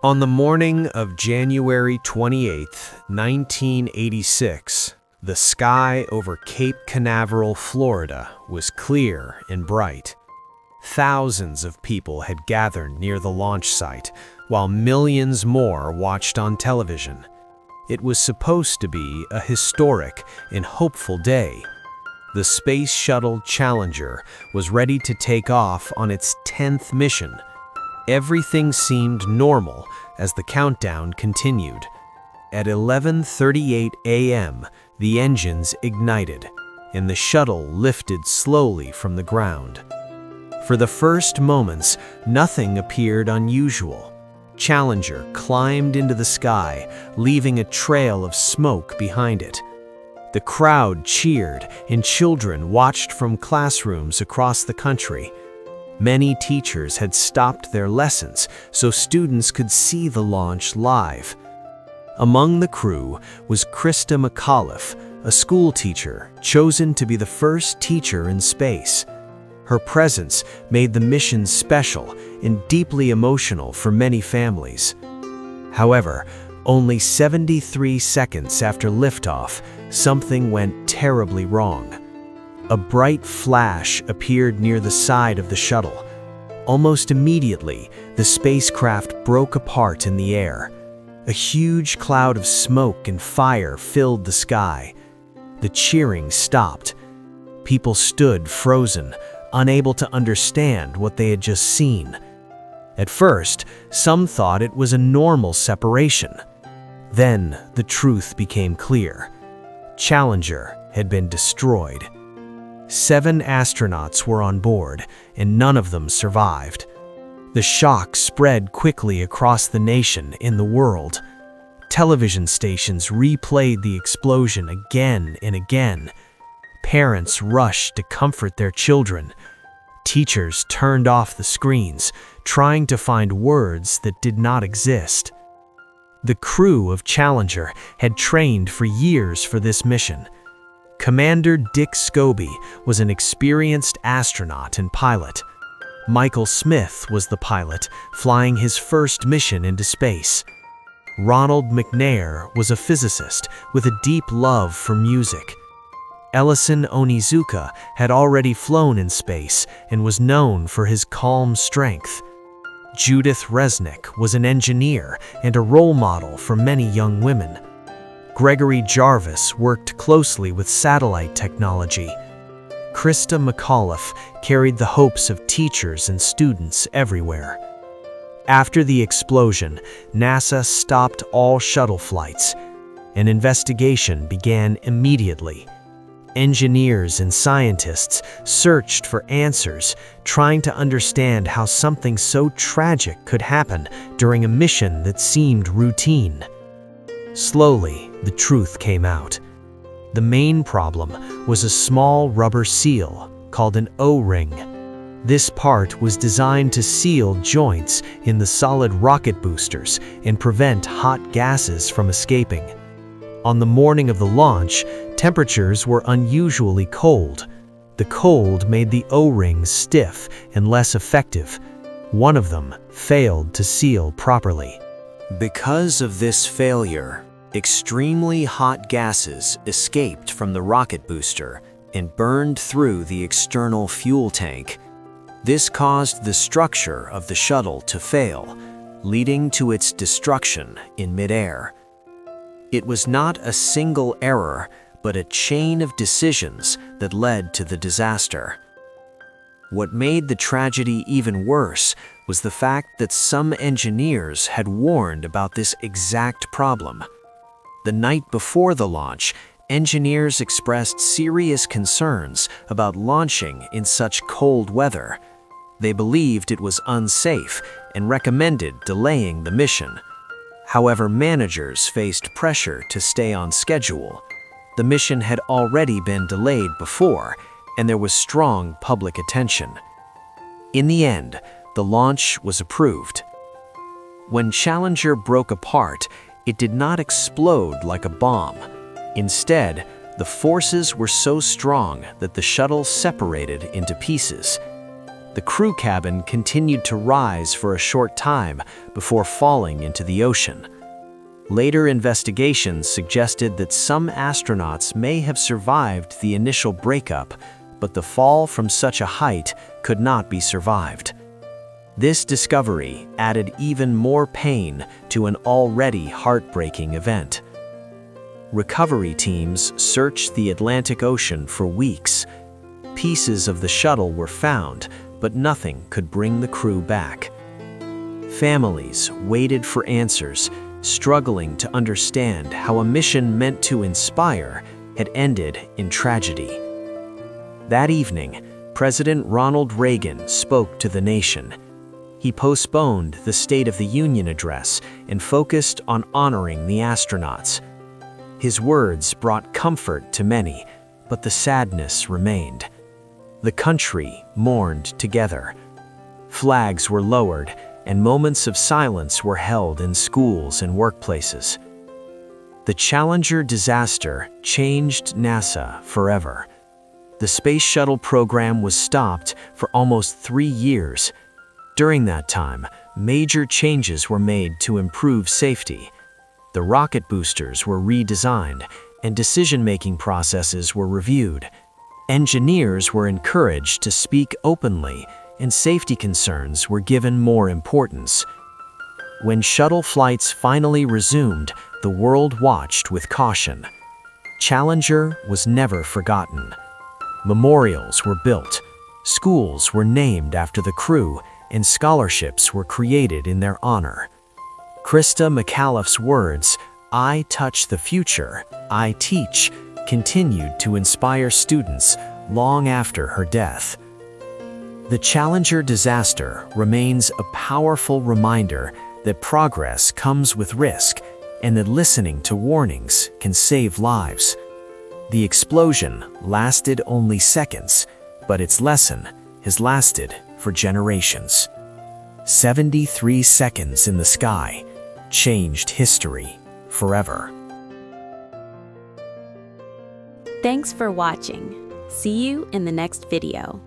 On the morning of January 28, 1986, the sky over Cape Canaveral, Florida, was clear and bright. Thousands of people had gathered near the launch site, while millions more watched on television. It was supposed to be a historic and hopeful day. The Space Shuttle Challenger was ready to take off on its 10th mission. Everything seemed normal as the countdown continued. At 11:38 a.m., the engines ignited, and the shuttle lifted slowly from the ground. For the first moments, nothing appeared unusual. Challenger climbed into the sky, leaving a trail of smoke behind it. The crowd cheered, and children watched from classrooms across the country. Many teachers had stopped their lessons so students could see the launch live. Among the crew was Christa McAuliffe, a school teacher chosen to be the first teacher in space. Her presence made the mission special and deeply emotional for many families. However, only 73 seconds after liftoff, something went terribly wrong. A bright flash appeared near the side of the shuttle. Almost immediately, the spacecraft broke apart in the air. A huge cloud of smoke and fire filled the sky. The cheering stopped. People stood frozen, unable to understand what they had just seen. At first, some thought it was a normal separation. Then, the truth became clear. Challenger had been destroyed. 7 astronauts were on board, and none of them survived. The shock spread quickly across the nation and the world. Television stations replayed the explosion again and again. Parents rushed to comfort their children. Teachers turned off the screens, trying to find words that did not exist. The crew of Challenger had trained for years for this mission. Commander Dick Scobie was an experienced astronaut and pilot. Michael Smith was the pilot, flying his first mission into space. Ronald McNair was a physicist with a deep love for music. Ellison Onizuka had already flown in space and was known for his calm strength. Judith Resnick was an engineer and a role model for many young women. Gregory Jarvis worked closely with satellite technology. Christa McAuliffe carried the hopes of teachers and students everywhere. After the explosion, NASA stopped all shuttle flights. An investigation began immediately. Engineers and scientists searched for answers, trying to understand how something so tragic could happen during a mission that seemed routine. Slowly, the truth came out. The main problem was a small rubber seal called an O-ring. This part was designed to seal joints in the solid rocket boosters and prevent hot gases from escaping. On the morning of the launch, temperatures were unusually cold. The cold made the O-rings stiff and less effective. One of them failed to seal properly. Because of this failure, extremely hot gases escaped from the rocket booster and burned through the external fuel tank. This caused the structure of the shuttle to fail, leading to its destruction in midair. It was not a single error, but a chain of decisions that led to the disaster. What made the tragedy even worse was the fact that some engineers had warned about this exact problem. The night before the launch, engineers expressed serious concerns about launching in such cold weather. They believed it was unsafe and recommended delaying the mission. However, managers faced pressure to stay on schedule. The mission had already been delayed before, and there was strong public attention. In the end, the launch was approved. When Challenger broke apart, it did not explode like a bomb. Instead, the forces were so strong that the shuttle separated into pieces. The crew cabin continued to rise for a short time before falling into the ocean. Later investigations suggested that some astronauts may have survived the initial breakup, but the fall from such a height could not be survived. This discovery added even more pain to an already heartbreaking event. Recovery teams searched the Atlantic Ocean for weeks. Pieces of the shuttle were found, but nothing could bring the crew back. Families waited for answers, struggling to understand how a mission meant to inspire had ended in tragedy. That evening, President Ronald Reagan spoke to the nation. He postponed the State of the Union address and focused on honoring the astronauts. His words brought comfort to many, but the sadness remained. The country mourned together. Flags were lowered, and moments of silence were held in schools and workplaces. The Challenger disaster changed NASA forever. The Space Shuttle program was stopped for almost 3 years. During that time, major changes were made to improve safety. The rocket boosters were redesigned, and decision-making processes were reviewed. Engineers were encouraged to speak openly, and safety concerns were given more importance. When shuttle flights finally resumed, the world watched with caution. Challenger was never forgotten. Memorials were built, schools were named after the crew, and scholarships were created in their honor. Christa McAuliffe's words, "I touch the future, I teach," continued to inspire students long after her death. The Challenger disaster remains a powerful reminder that progress comes with risk and that listening to warnings can save lives. The explosion lasted only seconds, but its lesson has lasted for generations. 73 seconds in the sky changed history forever. Thanks for watching. See you in the next video.